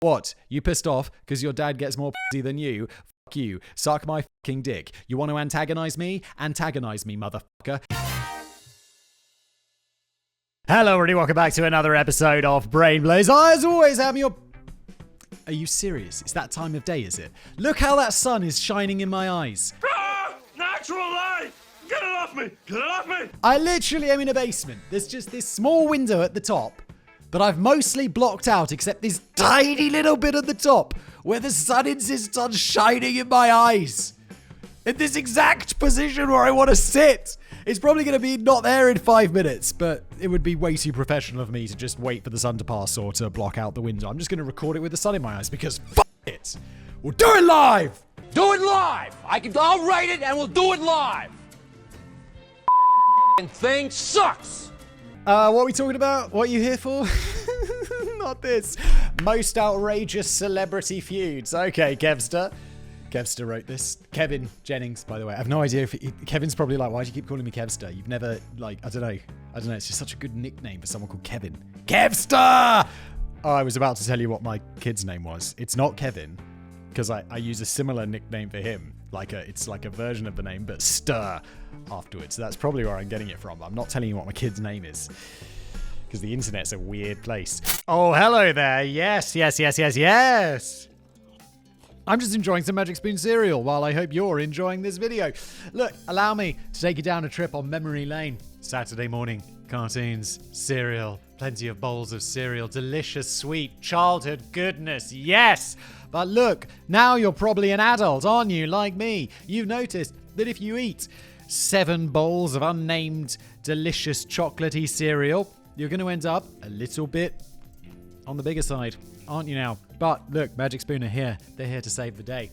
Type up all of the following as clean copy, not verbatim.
What? You pissed off because your dad gets more pussy than you? Fuck you. Suck my fucking dick. You want to antagonize me? Antagonize me, motherfucker. Hello, everybody. Welcome back to another episode of Brain Blaze. As always, I'm your... Are you serious? It's that time of day, is it? Look how that sun is shining in my eyes. Ah! Natural light! Get it off me! Get it off me! I literally am in a basement. There's just this small window at the top that I've mostly blocked out except this tiny little bit at the top where the sun insists on shining in my eyes. In this exact position where I want to sit. It's probably going to be not there in 5 minutes, but it would be way too professional of me to just wait for the sun to pass or to block out the window. I'm just going to record it with the sun in my eyes because f*** it. We'll do it live! Do it live! I'll write it and we'll do it live! Thing sucks! What are we talking about? What are you here for? Not this. Most outrageous celebrity feuds. Okay, Kevster. Kevster wrote this. Kevin Jennings, by the way. I have no idea if Kevin's probably like, why do you keep calling me Kevster? You've never, like, I don't know. It's just such a good nickname for someone called Kevin. Kevster! Oh, I was about to tell you what my kid's name was. It's not Kevin, because I use a similar nickname for him. It's like a version of the name, but Stir afterwards. So that's probably where I'm getting it from. I'm not telling you what my kid's name is, because the internet's a weird place. Oh, hello there. Yes. I'm just enjoying some Magic Spoon cereal while I hope you're enjoying this video. Look, allow me to take you down a trip on memory lane. Saturday morning, cartoons, cereal, plenty of bowls of cereal, delicious, sweet, childhood goodness, yes! But look, now you're probably an adult, aren't you, like me? You've noticed that if you eat 7 bowls of unnamed, delicious, chocolatey cereal, you're going to end up a little bit on the bigger side, aren't you now? But look, Magic Spoon are here. They're here to save the day.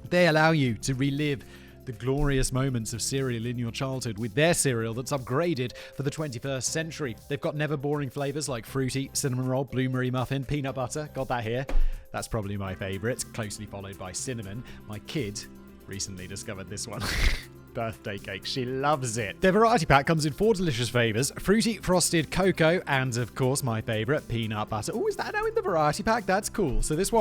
They allow you to relive the glorious moments of cereal in your childhood with their cereal that's upgraded for the 21st century. They've got never boring flavors like fruity, cinnamon roll, blueberry muffin, peanut butter. Got that here. That's probably my favorite, closely followed by cinnamon. My kid recently discovered this one. Birthday cake. She loves it. Their variety pack comes in 4 delicious flavors: fruity, frosted, cocoa, and of course my favorite, peanut butter. Oh, is that now in the variety pack? That's cool. So this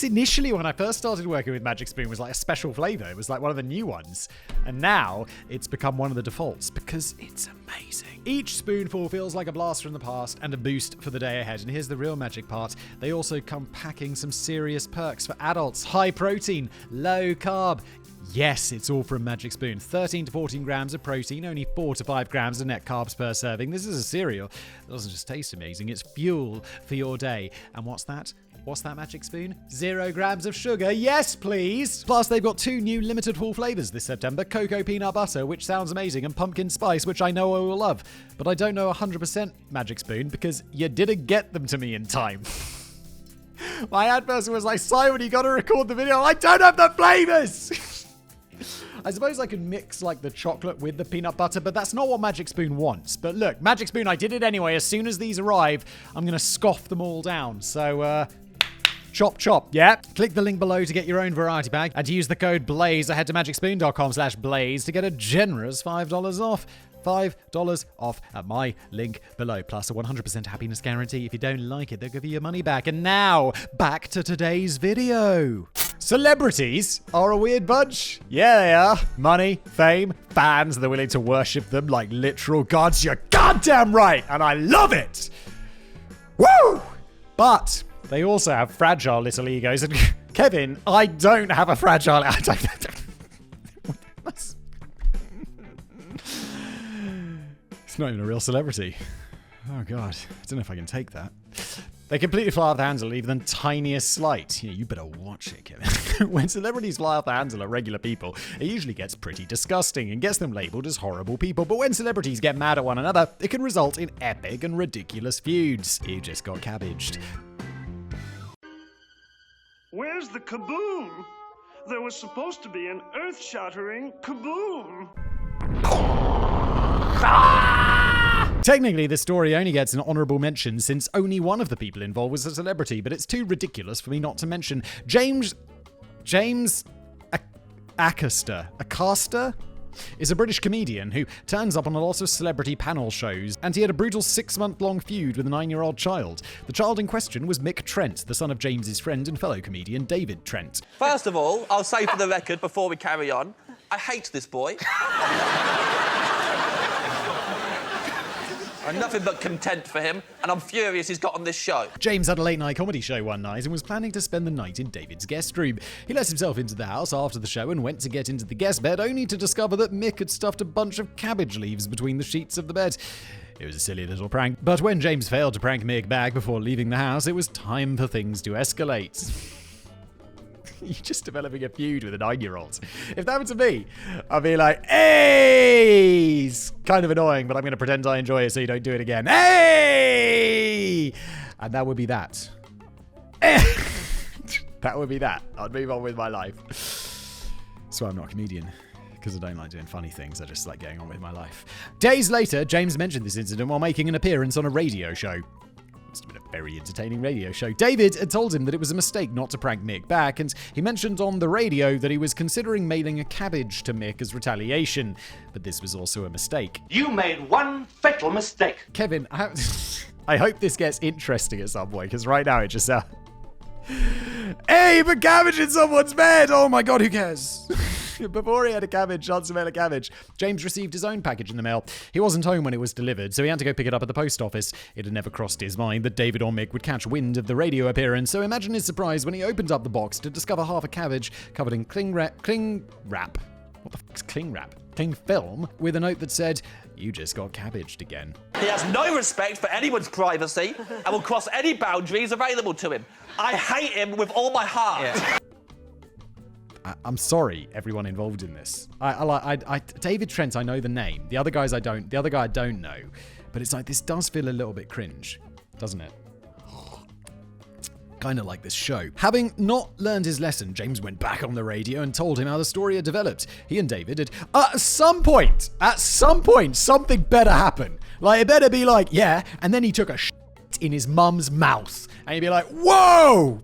initially when I first started working with Magic Spoon was like a special flavor. It was like one of the new ones. And now it's become one of the defaults because it's amazing. Each spoonful feels like a blast from the past and a boost for the day ahead. And here's the real magic part. They also come packing some serious perks for adults. High protein, low carb. Yes, it's all from Magic Spoon. 13 to 14 grams of protein, only 4 to 5 grams of net carbs per serving. This is a cereal. It doesn't just taste amazing, it's fuel for your day. And what's that? What's that, Magic Spoon? 0 grams of sugar. Yes, please. Plus, they've got 2 new limited full flavors this September. Cocoa peanut butter, which sounds amazing, and pumpkin spice, which I know I will love. But I don't know 100% Magic Spoon because you didn't get them to me in time. My ad person was like, Simon, you got to record the video. I don't have the flavors. I suppose I could mix like the chocolate with the peanut butter, but that's not what Magic Spoon wants. But look, Magic Spoon, I did it anyway. As soon as these arrive, I'm going to scoff them all down. So, chop chop, yeah? Click the link below to get your own variety pack and to use the code BLAZE or head to magicspoon.com/blaze to get a generous $5 off. $5 off at my link below, plus a 100% happiness guarantee. If you don't like it, they'll give you your money back. And now, back to today's video. Celebrities are a weird bunch. Yeah, they are. Money, fame, fans, they're willing to worship them like literal gods. You're goddamn right, and I love it. Woo! But they also have fragile little egos. And Kevin, I don't have a fragile... It's not even a real celebrity. Oh, God. I don't know if I can take that. They completely fly off the handle, even the tiniest slight. You better watch it, Kevin. When celebrities fly off the handle at regular people, it usually gets pretty disgusting and gets them labeled as horrible people. But when celebrities get mad at one another, it can result in epic and ridiculous feuds. You just got cabbaged. Where's the kaboom? There was supposed to be an earth-shattering kaboom. Technically, this story only gets an honorable mention since only one of the people involved was a celebrity, but it's too ridiculous for me not to mention James Acaster. is a British comedian who turns up on a lot of celebrity panel shows, and he had a brutal 6-month-long feud with a 9-year-old child. The child in question was Mick Trent, the son of James's friend and fellow comedian David Trent. First of all, I'll say for the record, before we carry on, I hate this boy. I'm nothing but content for him, and I'm furious he's got on this show. James had a late-night comedy show one night and was planning to spend the night in David's guest room. He let himself into the house after the show and went to get into the guest bed, only to discover that Mick had stuffed a bunch of cabbage leaves between the sheets of the bed. It was a silly little prank, but when James failed to prank Mick back before leaving the house, it was time for things to escalate. You're just developing a feud with a 9-year-old. If that were to me, I'd be like, hey! It's kind of annoying, but I'm going to pretend I enjoy it so you don't do it again. Hey! And that would be that. That would be that. I'd move on with my life. So I'm not a comedian, because I don't like doing funny things. I just like getting on with my life. Days later, James mentioned this incident while making an appearance on a radio show. Must have been a very entertaining radio show. David had told him that it was a mistake not to prank Mick back, and he mentioned on the radio that he was considering mailing a cabbage to Mick as retaliation. But this was also a mistake. You made one fatal mistake. Kevin, I hope this gets interesting at some point, because right now it just sounds... Hey, put cabbage in someone's bed! Oh my god, who cares? Before he had a cabbage, chance to mail a cabbage, James received his own package in the mail. He wasn't home when it was delivered, so he had to go pick it up at the post office. It had never crossed his mind that David or Mick would catch wind of the radio appearance, so imagine his surprise when he opened up the box to discover half a cabbage covered in cling wrap. What the fuck's cling wrap? Cling film, with a note that said, "You just got cabbaged again." He has no respect for anyone's privacy and will cross any boundaries available to him. I hate him with all my heart. Yeah. I'm sorry, everyone involved in this. David Trent, I know the name. The other guy I don't know. But it's like, this does feel a little bit cringe, doesn't it? Kind of like this show. Having not learned his lesson, James went back on the radio and told him how the story had developed. He and David had, at some point, something better happen. Like, it better be like, yeah, and then he took a shit in his mum's mouth. And he'd be like, whoa!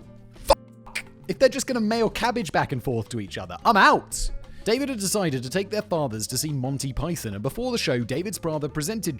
If they're just going to mail cabbage back and forth to each other, I'm out. David had decided to take their fathers to see Monty Python, and before the show, David's father presented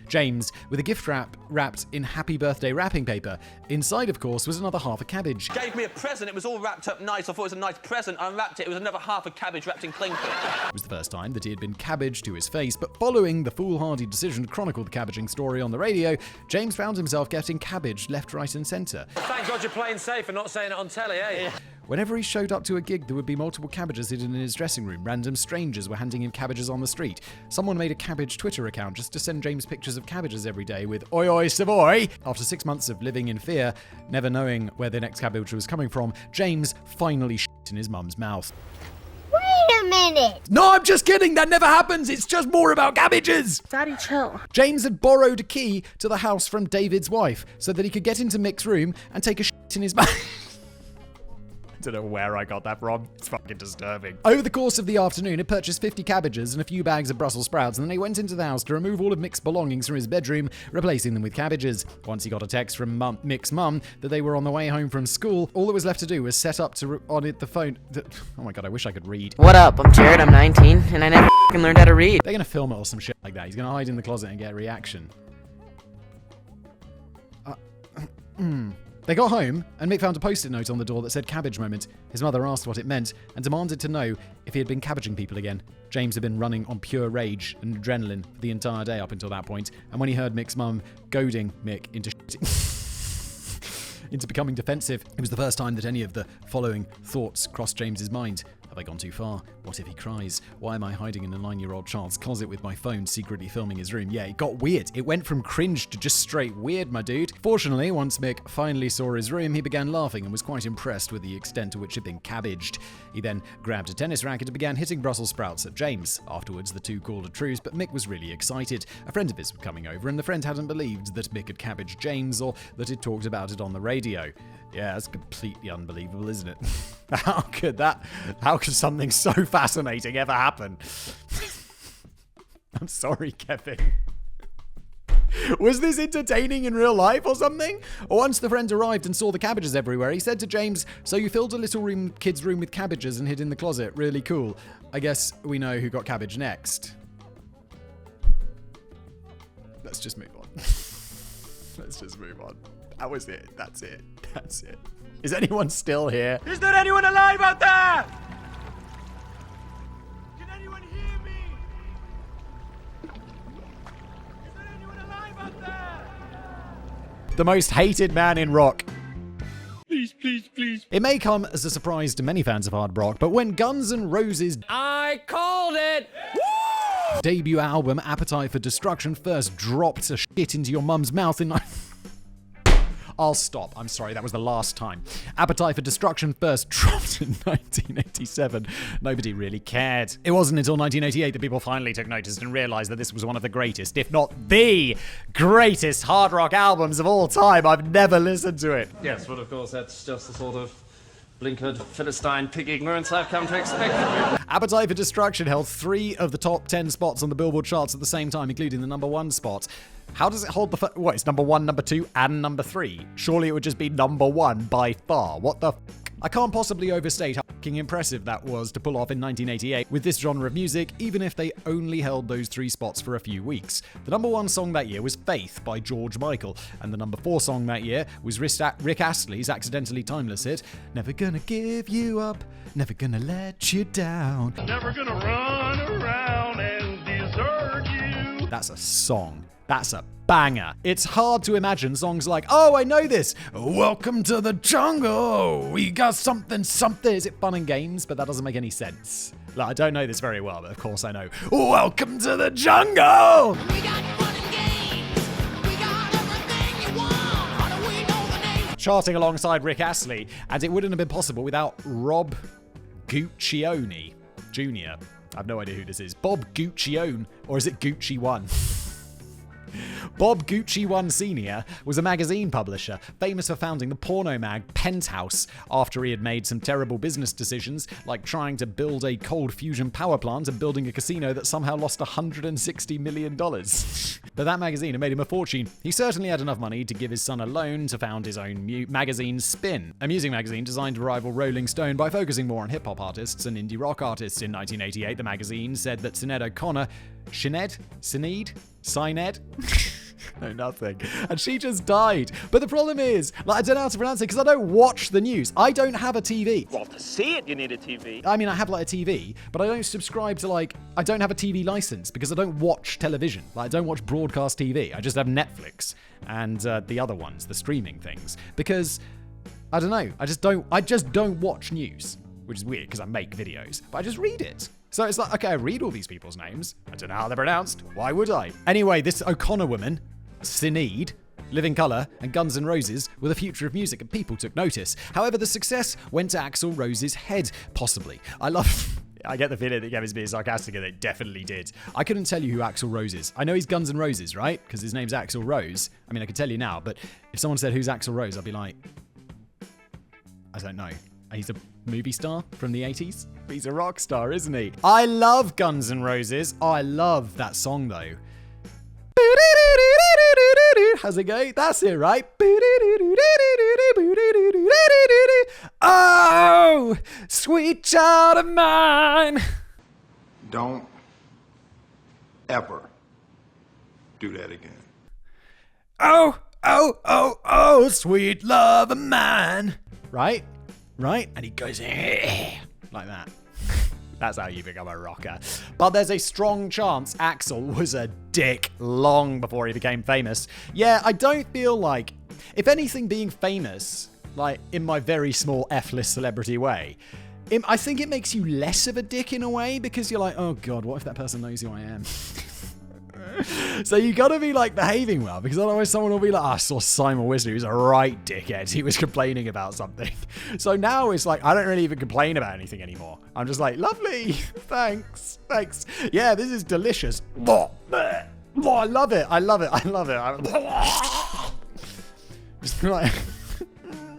James with a gift wrapped in happy birthday wrapping paper. Inside, of course, was another half a cabbage. Gave me a present, it was all wrapped up nice. I thought it was a nice present. I unwrapped it, it was another half a cabbage wrapped in cling film. It was the first time that he had been cabbaged to his face, but following the foolhardy decision to chronicle the cabbaging story on the radio, James found himself getting cabbaged left, right and centre. Thank God you're playing safe and not saying it on telly, eh? Yeah. Whenever he showed up to a gig, there would be multiple cabbages hidden in his dressing room. Random strangers were handing him cabbages on the street. Someone made a cabbage Twitter account just to send James pictures of cabbages every day with "Oi oi Savoy." After 6 months of living in fear, never knowing where the next cabbage was coming from, James finally shit in his mum's mouth. Wait a minute! No, I'm just kidding! That never happens! It's just more about cabbages! Daddy, chill. James had borrowed a key to the house from David's wife so that he could get into Mick's room and take a shit in his mouth. I don't know where I got that from. It's fucking disturbing. Over the course of the afternoon, he purchased 50 cabbages and a few bags of Brussels sprouts, and then he went into the house to remove all of Mick's belongings from his bedroom, replacing them with cabbages. Once he got a text from Mick's mum that they were on the way home from school, all that was left to do was set up on the phone. Oh my god, I wish I could read. What up? I'm Jared, I'm 19, and I never learned how to read. They're gonna film it or some shit like that. He's gonna hide in the closet and get a reaction. They got home, and Mick found a post-it note on the door that said "cabbage moment." His mother asked what it meant, and demanded to know if he had been cabbaging people again. James had been running on pure rage and adrenaline for the entire day up until that point, and when he heard Mick's mum goading Mick into into becoming defensive, it was the first time that any of the following thoughts crossed James's mind. Have I gone too far? What if he cries? Why am I hiding in a 9-year-old child's closet with my phone secretly filming his room? Yeah, it got weird. It went from cringe to just straight weird, my dude. Fortunately, once Mick finally saw his room, he began laughing and was quite impressed with the extent to which it had been cabbaged. He then grabbed a tennis racket and began hitting Brussels sprouts at James. Afterwards, the two called a truce, but Mick was really excited. A friend of his was coming over, and the friend hadn't believed that Mick had cabbaged James or that he'd talked about it on the radio. Yeah, that's completely unbelievable, isn't it? How could something so fascinating ever happen? I'm sorry, Kevin. Was this entertaining in real life or something? Once the friend arrived and saw the cabbages everywhere, he said to James, "So you filled a little kid's room with cabbages and hid in the closet. Really cool. I guess we know who got cabbage next." Let's just move on. Let's just move on. That was it. That's it. That's it. Is anyone still here? Is there anyone alive out there? Can anyone hear me? Is there anyone alive out there? The most hated man in rock. Please, please, please. It may come as a surprise to many fans of hard rock, but when Guns N' Roses' I called it! debut album, Appetite for Destruction, first dropped a shit into your mum's mouth in... I'll stop. I'm sorry, that was the last time. Appetite for Destruction first dropped in 1987. Nobody really cared. It wasn't until 1988 that people finally took notice and realized that this was one of the greatest, if not the greatest hard rock albums of all time. I've never listened to it. Yes, but of course that's just the sort of blinkered Philistine pig ignorance I've come to expect from you. Appetite for Destruction held 3 of the top 10 spots on the Billboard charts at the same time, including the number 1 spot. How does it hold the... What, it's number 1, number 2, and number 3? Surely it would just be number 1 by far. What the f***? I can't possibly overstate how f***ing impressive that was to pull off in 1988 with this genre of music, even if they only held those 3 spots for a few weeks. The number 1 song that year was Faith by George Michael, and the number 4 song that year was Rick Astley's accidentally timeless hit, Never Gonna Give You Up, Never Gonna Let You Down. Never gonna run around and desert you. That's a song. That's a banger. It's hard to imagine songs like, oh, I know this. Welcome to the jungle. We got something. Is it fun and games? But that doesn't make any sense. Like, I don't know this very well, but of course I know. Welcome to the jungle. We got fun and games. We got everything you want. How do we know the name? Charting alongside Rick Astley, and it wouldn't have been possible without Rob Guccione Jr. I have no idea who this is. Bob Guccione, or is it Gucci One? Bob Gucci One Sr. was a magazine publisher, famous for founding the porno mag Penthouse after he had made some terrible business decisions, like trying to build a cold fusion power plant and building a casino that somehow lost $160 million. But that magazine had made him a fortune. He certainly had enough money to give his son a loan to found his own magazine, Spin, a music magazine designed to rival Rolling Stone by focusing more on hip-hop artists and indie rock artists. In 1988, the magazine said that Sinead O'Connor, Sinead? No, nothing. And she just died. But the problem is, like, I don't know how to pronounce it because I don't watch the news. I don't have a TV. Well, to see it, you need a TV. I mean, I have like a TV, but I don't subscribe to I don't have a TV license because I don't watch television. Like, I don't watch broadcast TV. I just have Netflix and the other ones, the streaming things. Because, I don't know, I just don't watch news, which is weird because I make videos, but I just read it. So it's like, okay, I read all these people's names. I don't know how they're pronounced. Why would I? Anyway, this O'Connor woman, Sinead, Living Colour, and Guns N' Roses were the future of music, and people took notice. However, the success went to Axl Rose's head, possibly. I get the feeling that Kevin's being sarcastic, and it definitely did. I couldn't tell you who Axl Rose is. I know he's Guns N' Roses, right? Because his name's Axl Rose. I mean, I could tell you now, but if someone said, who's Axl Rose? I'd be like, I don't know. He's a movie star from the 80s. He's a rock star, isn't he? I love Guns N' Roses. Oh, I love that song, though. How's it go? That's it, right? Oh, sweet child of mine. Don't ever do that again. Oh, sweet love of mine. Right? And he goes like that. That's how you become a rocker. But there's a strong chance Axl was a dick long before he became famous. Yeah, I don't feel like, if anything, being famous, like in my very small F-list celebrity way, I think it makes you less of a dick in a way because you're like, oh God, what if that person knows who I am? So you gotta be like behaving well because otherwise someone will be like, I saw Simon Whistler, he was a right dickhead. He was complaining about something. So now it's like, I don't really even complain about anything anymore. I'm just like, lovely, thanks. Yeah, this is delicious. Oh, I love it. Just like,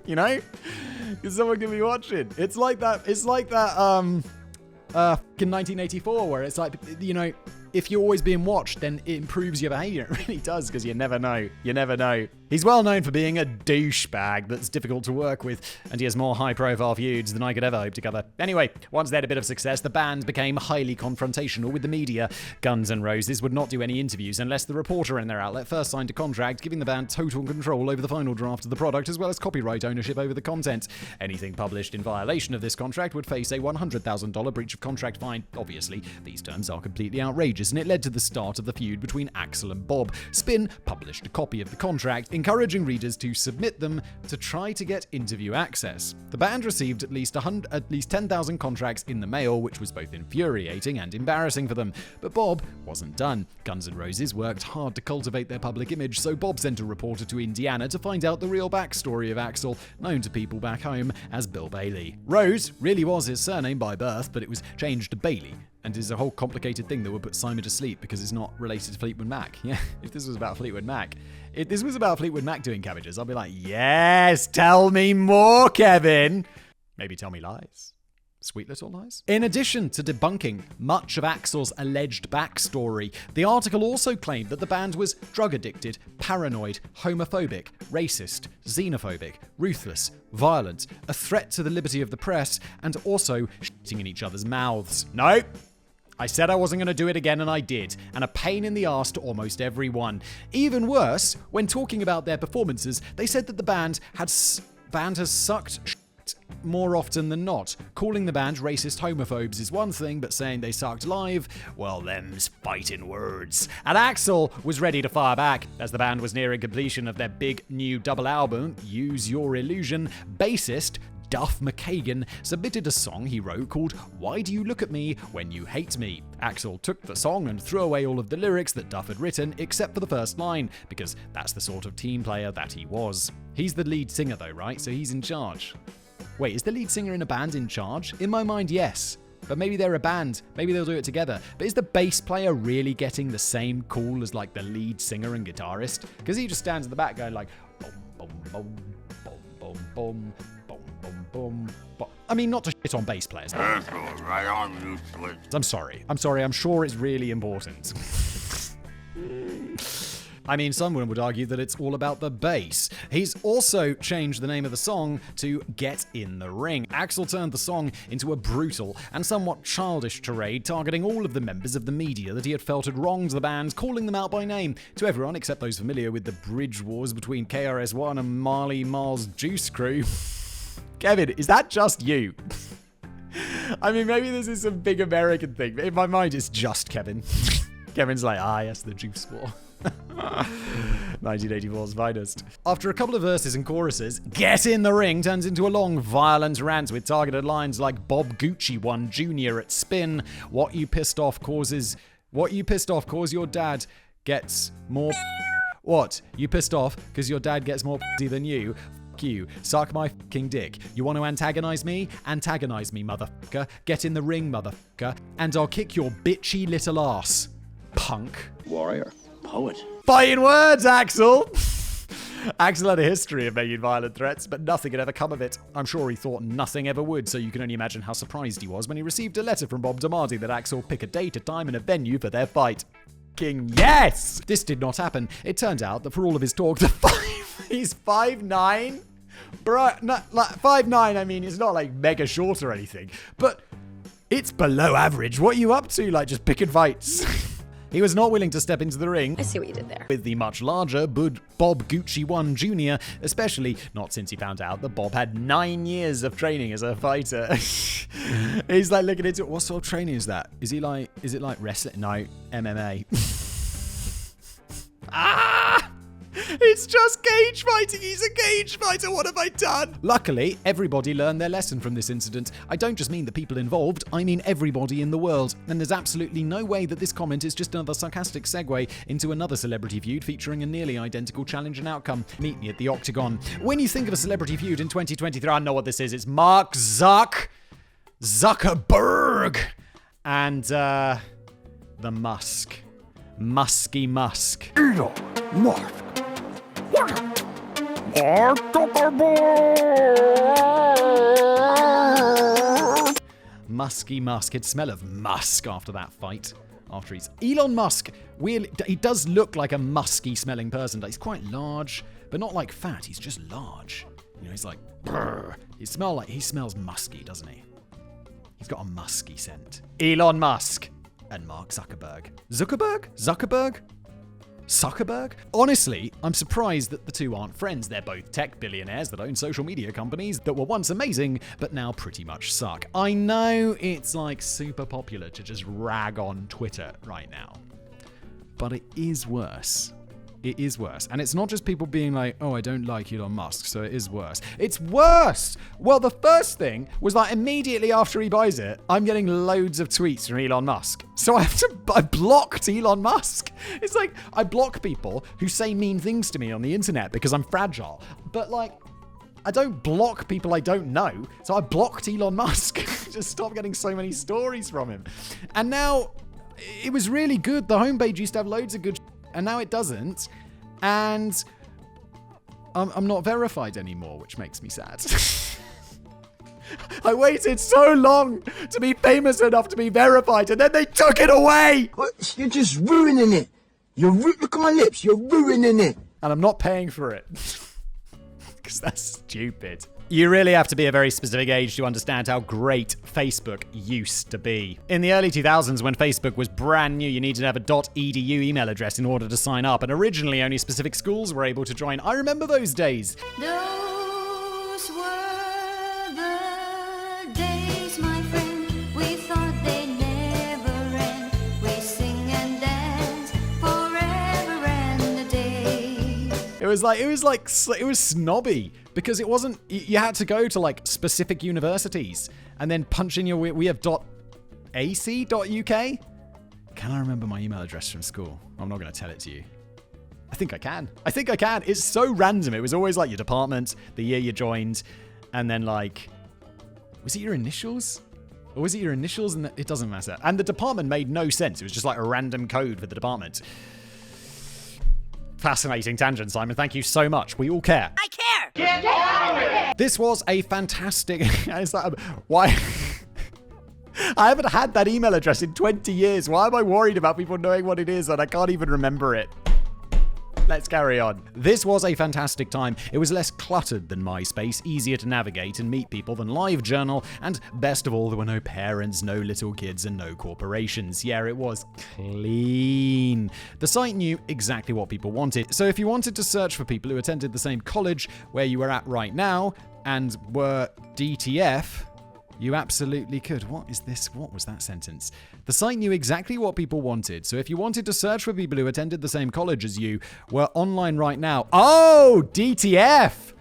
you know, because someone can be watching. It's like that fucking 1984 where it's like, you know, if you're always being watched, then it improves your behavior. It really does, because you never know. You never know. He's well known for being a douchebag that's difficult to work with, and he has more high-profile feuds than I could ever hope to cover. Anyway, once they had a bit of success, the band became highly confrontational with the media. Guns N' Roses would not do any interviews unless the reporter in their outlet first signed a contract giving the band total control over the final draft of the product, as well as copyright ownership over the content. Anything published in violation of this contract would face a $100,000 breach of contract fine. Obviously, these terms are completely outrageous, and it led to the start of the feud between Axel and Bob. Spin published a copy of the contract, encouraging readers to submit them to try to get interview access. The band received at least 10,000 contracts in the mail, which was both infuriating and embarrassing for them. But Bob wasn't done. Guns N' Roses worked hard to cultivate their public image, so Bob sent a reporter to Indiana to find out the real backstory of Axel, known to people back home as Bill Bailey. Rose really was his surname by birth, but it was changed to Bailey, and is a whole complicated thing that would put Simon to sleep because it's not related to Fleetwood Mac. Yeah, if this was about Fleetwood Mac, if this was about Fleetwood Mac doing cabbages, I'd be like, yes, tell me more, Kevin. Maybe tell me lies. Sweet little lies. In addition to debunking much of Axel's alleged backstory, the article also claimed that the band was drug addicted, paranoid, homophobic, racist, xenophobic, ruthless, violent, a threat to the liberty of the press, and also shitting in each other's mouths. No! I said I wasn't going to do it again, and I did, and a pain in the arse to almost everyone. Even worse, when talking about their performances, they said that the band has sucked shit more often than not. Calling the band racist homophobes is one thing, but saying they sucked live, well, them's fighting words. And Axel was ready to fire back. As the band was nearing completion of their big new double album, Use Your Illusion, bassist Duff McKagan submitted a song he wrote called Why Do You Look at Me When You Hate Me? Axel took the song and threw away all of the lyrics that Duff had written, except for the first line, because that's the sort of team player that he was. He's the lead singer though, right? So he's in charge. Wait, is the lead singer in a band in charge? In my mind, yes. But maybe they're a band. Maybe they'll do it together. But is the bass player really getting the same call as like the lead singer and guitarist? Because he just stands in the back going like, boom, boom, boom, boom, boom, boom. Boom. I mean, not to shit on bass players. I'm sorry. I'm sure it's really important. I mean, someone would argue that it's all about the bass. He's also changed the name of the song to Get in the Ring. Axel turned the song into a brutal and somewhat childish tirade targeting all of the members of the media that he had felt had wronged the band, calling them out by name. To everyone except those familiar with the bridge wars between KRS-One and Marley Marl's Juice Crew. Kevin, is that just you? I mean, maybe this is some big American thing, but in my mind, it's just Kevin. Kevin's like, yes, the Juice War. 1984's finest. After a couple of verses and choruses, Get in the Ring turns into a long, violent rant with targeted lines like Bob Gucci won Jr. at Spin. What you pissed off cause your dad gets more. What? You pissed off because your dad gets more than you? You. Suck my fucking dick. You want to antagonize me? Antagonize me, motherfucker. Get in the ring, motherfucker. And I'll kick your bitchy little ass. Punk. Warrior. Poet. Fighting words, Axel! Axel had a history of making violent threats, but nothing had ever come of it. I'm sure he thought nothing ever would, so you can only imagine how surprised he was when he received a letter from Bob demanding that Axel pick a date, a time, and a venue for their fight. Yes! This did not happen. It turned out that for all of his talk to he's 5'9"? Bro, not like 5'9", I mean, it's not like mega short or anything, but it's below average. What are you up to? Like, just picking fights? He was not willing to step into the ring. I see what you did there. With the much larger Bob Gucci 1 Jr., especially not since he found out that Bob had 9 years of training as a fighter. He's like looking into it. What sort of training is that? Is it like wrestling? No, MMA. It's just cage fighting. He's a cage fighter. What have I done? Luckily, everybody learned their lesson from this incident. I don't just mean the people involved, I mean everybody in the world. And there's absolutely no way that this comment is just another sarcastic segue into another celebrity feud featuring a nearly identical challenge and outcome. Meet me at the Octagon. When you think of a celebrity feud in 2023, I know what this is. It's Mark Zuckerberg and the Musk. Musky Musk. Musky Musk. It'd smell of musk after that fight. after he's... Elon Musk, weirdly, he does look like a musky smelling person. He's quite large, but not like fat. He's just large. You know, he's like, brr. He smells musky, doesn't he? He's got a musky scent. Elon Musk and Mark Zuckerberg. Zuckerberg? Honestly, I'm surprised that the two aren't friends. They're both tech billionaires that own social media companies that were once amazing, but now pretty much suck. I know it's like super popular to just rag on Twitter right now, but it is worse. It is worse. And it's not just people being like, oh, I don't like Elon Musk, so it is worse. It's worse! Well, the first thing was that immediately after he buys it, I'm getting loads of tweets from Elon Musk. So I blocked Elon Musk. It's like, I block people who say mean things to me on the internet because I'm fragile. But like, I don't block people I don't know. So I blocked Elon Musk. Just stop getting so many stories from him. And now, it was really good. The homepage used to have loads of good and now it doesn't, and I'm not verified anymore, which makes me sad. I waited so long to be famous enough to be verified, and then they took it away! What? You're just ruining it. Look at my lips, you're ruining it. And I'm not paying for it. Because that's stupid. You really have to be a very specific age to understand how great Facebook used to be. In the early 2000s, when Facebook was brand new, you needed to have a .edu email address in order to sign up, and originally only specific schools were able to join. I remember those days. Those were the days, my friend. We thought they'd never end. We sing and dance forever and a day. It was snobby because it wasn't, you had to go to like specific universities and then punch in we have .ac.uk. Can I remember my email address from school? I'm not going to tell it to you. I think I can. It's so random. It was always like your department, the year you joined, and then like, was it your initials? Or was it your initials? And it doesn't matter. And the department made no sense. It was just like a random code for the department. Fascinating tangent, Simon. Thank you so much. We all care. I care! Get out of it! This was a fantastic... Why... I haven't had that email address in 20 years. Why am I worried about people knowing what it is and I can't even remember it? Let's carry on. This was a fantastic time. It was less cluttered than MySpace, easier to navigate and meet people than LiveJournal, and best of all, there were no parents, no little kids, and no corporations. Yeah, it was clean. The site knew exactly what people wanted. So if you wanted to search for people who attended the same college where you were at right now and were DTF, you absolutely could. What is this? What was that sentence? The site knew exactly what people wanted. So if you wanted to search for people who attended the same college as you, were online right now. Oh, DTF!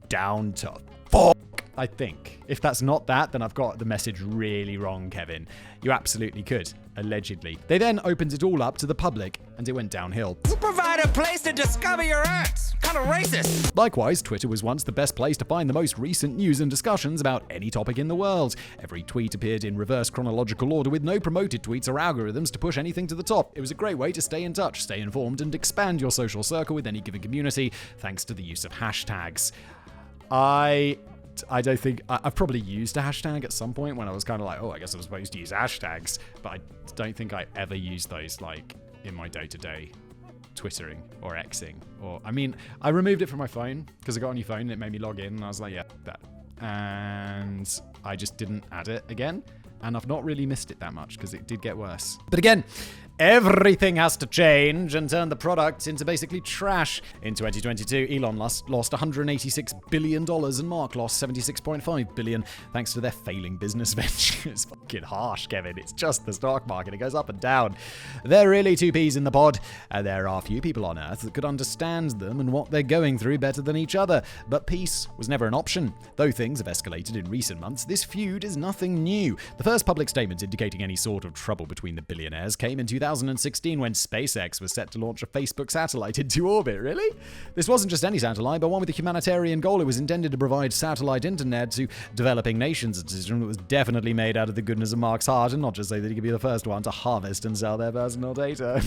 Down to fuck, I think. If that's not that, then I've got the message really wrong, Kevin. You absolutely could, allegedly. They then opened it all up to the public, and it went downhill. You provide a place to discover your ex. Kind of racist. Likewise, Twitter was once the best place to find the most recent news and discussions about any topic in the world. Every tweet appeared in reverse chronological order with no promoted tweets or algorithms to push anything to the top. It was a great way to stay in touch, stay informed, and expand your social circle with any given community, thanks to the use of hashtags. I don't think... I've probably used a hashtag at some point when I was kind of like, oh, I guess I'm supposed to use hashtags, but I don't think I ever used those, like, in my day-to-day Twittering or Xing. Or, I mean, I removed it from my phone because I got a new phone and it made me log in and I was like, yeah, that. And I just didn't add it again. And I've not really missed it that much because it did get worse. But again, everything has to change and turn the product into basically trash. In 2022, Elon lost $186 billion and Mark lost $76.5 billion thanks to their failing business venture. It's fucking harsh, Kevin. It's just the stock market. It goes up and down. They're really two peas in the pod, and there are few people on Earth that could understand them and what they're going through better than each other. But peace was never an option. Though things have escalated in recent months, this feud is nothing new. The first public statement indicating any sort of trouble between the billionaires came in 2016 when SpaceX was set to launch a Facebook satellite into orbit. Really? This wasn't just any satellite, but one with a humanitarian goal. It was intended to provide satellite internet to developing nations, a decision that was definitely made out of the goodness of Mark's heart, and not just so that he could be the first one to harvest and sell their personal data.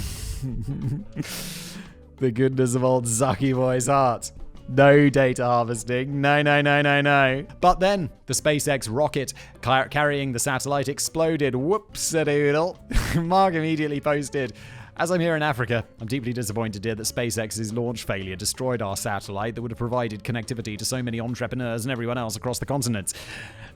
The goodness of old Zucky boy's heart. No data harvesting. No. But then the SpaceX rocket carrying the satellite exploded. Whoops-a-doodle. Mark immediately posted, "As I'm here in Africa, I'm deeply disappointed to hear that SpaceX's launch failure destroyed our satellite that would have provided connectivity to so many entrepreneurs and everyone else across the continent.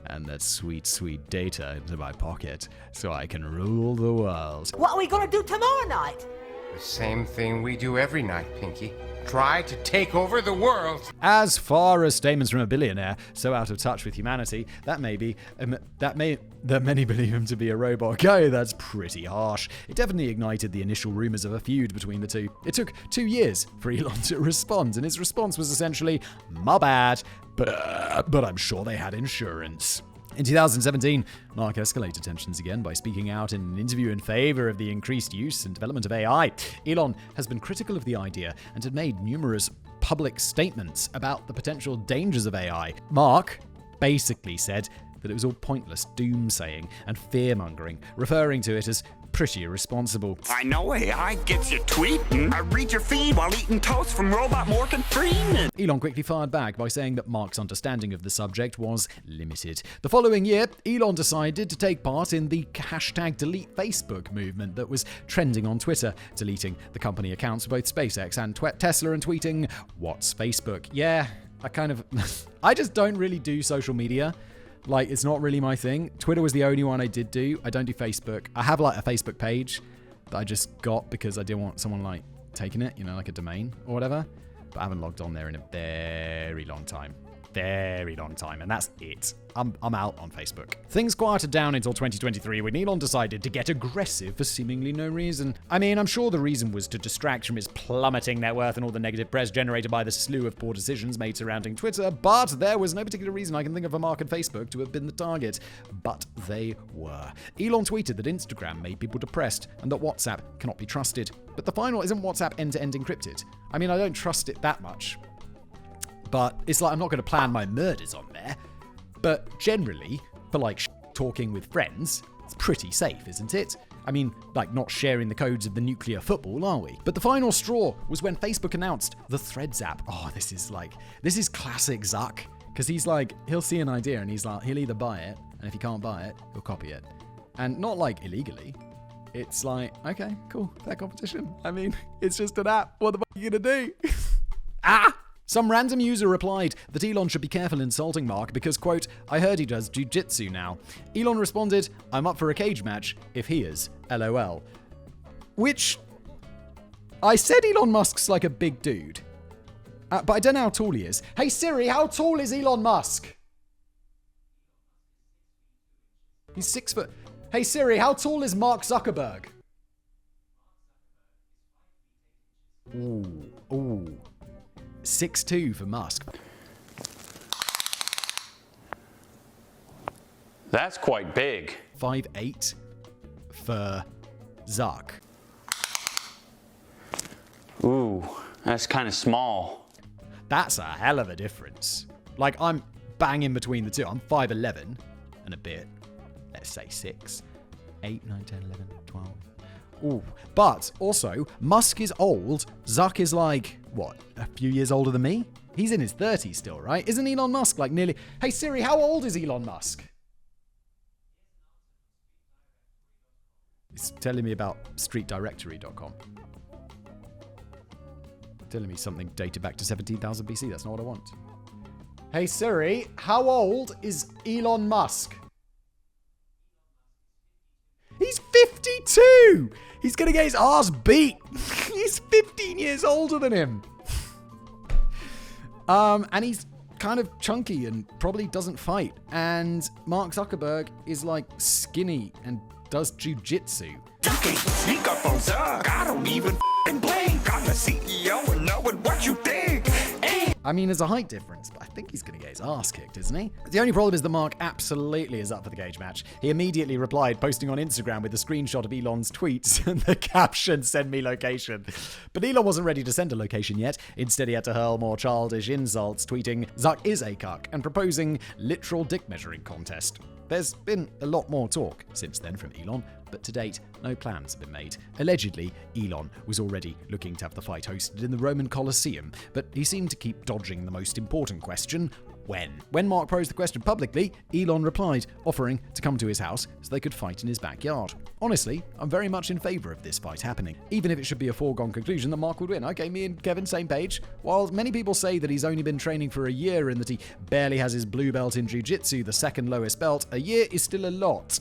And that sweet, sweet data into my pocket so I can rule the world." What are we gonna do tomorrow night? The same thing we do every night, Pinky. Try to take over the world. As far as statements from a billionaire so out of touch with humanity that many believe him to be a robot go, that's pretty harsh. It definitely ignited the initial rumors of a feud between the two. It took 2 years for Elon to respond, and his response was essentially, "My bad, but I'm sure they had insurance." In 2017, Mark escalated tensions again by speaking out in an interview in favor of the increased use and development of AI. Elon has been critical of the idea and had made numerous public statements about the potential dangers of AI. Mark basically said that it was all pointless doomsaying and fear-mongering, referring to it as pretty irresponsible. I know AI gets you tweeting. I read your feed while eating toast from Robot Morgan Freeman. Elon quickly fired back by saying that Mark's understanding of the subject was limited. The following year, Elon decided to take part in the #delete Facebook movement that was trending on Twitter, deleting the company accounts for both SpaceX and Tesla and tweeting, "What's Facebook?" Yeah, I just don't really do social media. Like, it's not really my thing. Twitter was the only one I did do. I don't do Facebook. I have like a Facebook page that I just got because I didn't want someone like taking it, like a domain or whatever. But I haven't logged on there in a very long time. And that's it. I'm out on Facebook. Things quieted down until 2023 when Elon decided to get aggressive for seemingly no reason. I mean, I'm sure the reason was to distract from his plummeting net worth and all the negative press generated by the slew of poor decisions made surrounding Twitter, but there was no particular reason I can think of for Mark and Facebook to have been the target. But they were. Elon tweeted that Instagram made people depressed and that WhatsApp cannot be trusted. But the final, isn't WhatsApp end-to-end encrypted? I mean, I don't trust it that much. But it's like I'm not going to plan my murders on there. But generally, for like talking with friends, it's pretty safe, isn't it? I mean, like not sharing the codes of the nuclear football, are we? But the final straw was when Facebook announced the Threads app. Oh, this is classic Zuck. Because he'll see an idea and he'll either buy it, and if he can't buy it, he'll copy it. And not like illegally. It's like, okay, cool, fair competition. I mean, it's just an app. What the fuck are you going to do? Some random user replied that Elon should be careful insulting Mark because, quote, "I heard he does jiu-jitsu now." Elon responded, "I'm up for a cage match if he is, LOL." Which, I said Elon Musk's like a big dude. But I don't know how tall he is. Hey Siri, how tall is Elon Musk? He's 6 foot. Hey Siri, how tall is Mark Zuckerberg? Ooh. 6'2" for Musk. That's quite big. 5'8" for Zuck. Ooh, that's kind of small. That's a hell of a difference. Like, I'm bang in between the two. I'm 5'11" and a bit. Let's say 6, 8, 9, 10, 11, 12. Ooh. But also, Musk is old. Zuck is like, what, a few years older than me? He's in his 30s still, right? Isn't Elon Musk like nearly... Hey Siri, how old is Elon Musk? It's telling me about streetdirectory.com. Telling me something dated back to 17,000 BC. That's not what I want. Hey Siri, how old is Elon Musk? He's 52! He's gonna get his ass beat. He's 15 years older than him. And he's kind of chunky and probably doesn't fight. And Mark Zuckerberg is like skinny and does jujitsu. Sneak up on Zuck. I don't even blink. I'm the CEO and knowing what you think. I mean, there's a height difference, but I think he's going to get his ass kicked, isn't he? The only problem is that Mark absolutely is up for the cage match. He immediately replied, posting on Instagram with a screenshot of Elon's tweets and the caption, "Send me location." But Elon wasn't ready to send a location yet. Instead, he had to hurl more childish insults, tweeting, "Zuck is a cuck," and proposing literal dick measuring contest. There's been a lot more talk since then from Elon, but to date, no plans have been made. Allegedly, Elon was already looking to have the fight hosted in the Roman Colosseum, but he seemed to keep dodging the most important question: when? When Mark posed the question publicly, Elon replied, offering to come to his house so they could fight in his backyard. Honestly, I'm very much in favour of this fight happening, even if it should be a foregone conclusion that Mark would win. Okay, me and Kevin, same page. While many people say that he's only been training for a year and that he barely has his blue belt in jiu-jitsu, the second lowest belt, a year is still a lot.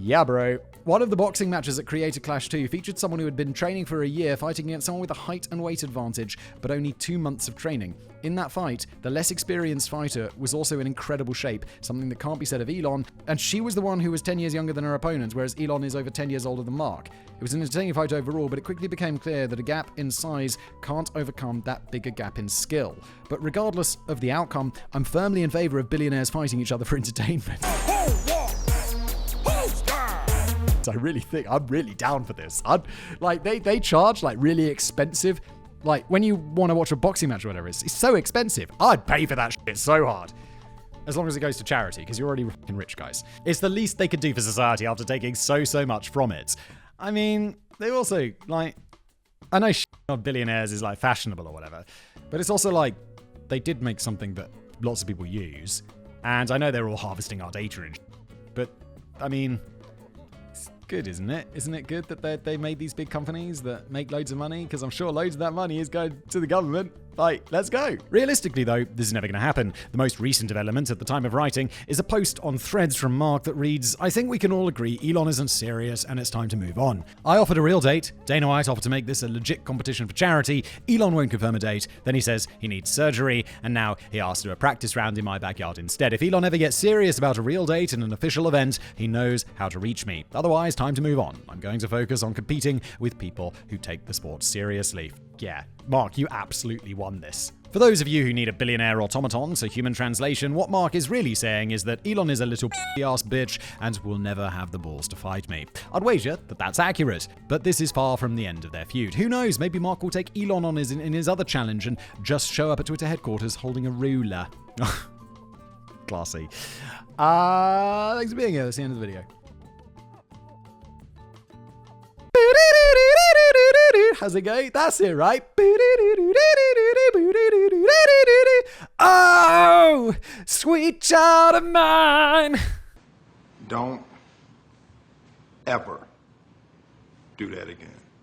Yeah, bro. One of the boxing matches at Creator Clash 2 featured someone who had been training for a year fighting against someone with a height and weight advantage, but only 2 months of training. In that fight, the less experienced fighter was also in incredible shape, something that can't be said of Elon, and she was the one who was 10 years younger than her opponent, whereas Elon is over 10 years older than Mark. It was an entertaining fight overall, but it quickly became clear that a gap in size can't overcome that bigger gap in skill. But regardless of the outcome, I'm firmly in favour of billionaires fighting each other for entertainment. I really think I'm really down for this. They charge like really expensive. Like when you want to watch a boxing match or whatever, it's so expensive. I'd pay for that shit so hard. As long as it goes to charity, because you're already fucking rich, guys. It's the least they could do for society after taking so much from it. I mean, they also, like, I know on billionaires is like fashionable or whatever, but it's also like they did make something that lots of people use, and I know they're all harvesting our data and but I mean, good, isn't it? Isn't it good that they made these big companies that make loads of money? Because I'm sure loads of that money is going to the government. Like, let's go. Realistically, though, this is never going to happen. The most recent development at the time of writing is a post on Threads from Mark that reads, "I think we can all agree Elon isn't serious and it's time to move on. I offered a real date. Dana White offered to make this a legit competition for charity. Elon won't confirm a date. Then he says he needs surgery. And now he asked to do a practice round in my backyard instead. If Elon ever gets serious about a real date and an official event, he knows how to reach me. Otherwise, time to move on. I'm going to focus on competing with people who take the sport seriously." Yeah, Mark, you absolutely won this. For those of you who need a billionaire automaton, so human translation, what Mark is really saying is that Elon is a little ass bitch and will never have the balls to fight me. I'd wager that that's accurate, but this is far from the end of their feud. Who knows, maybe Mark will take Elon on in his other challenge and just show up at Twitter headquarters holding a ruler. Classy. Thanks for being here. That's the end of the video. How's it going? That's it, right? Oh, sweet child of mine. Don't ever do that again.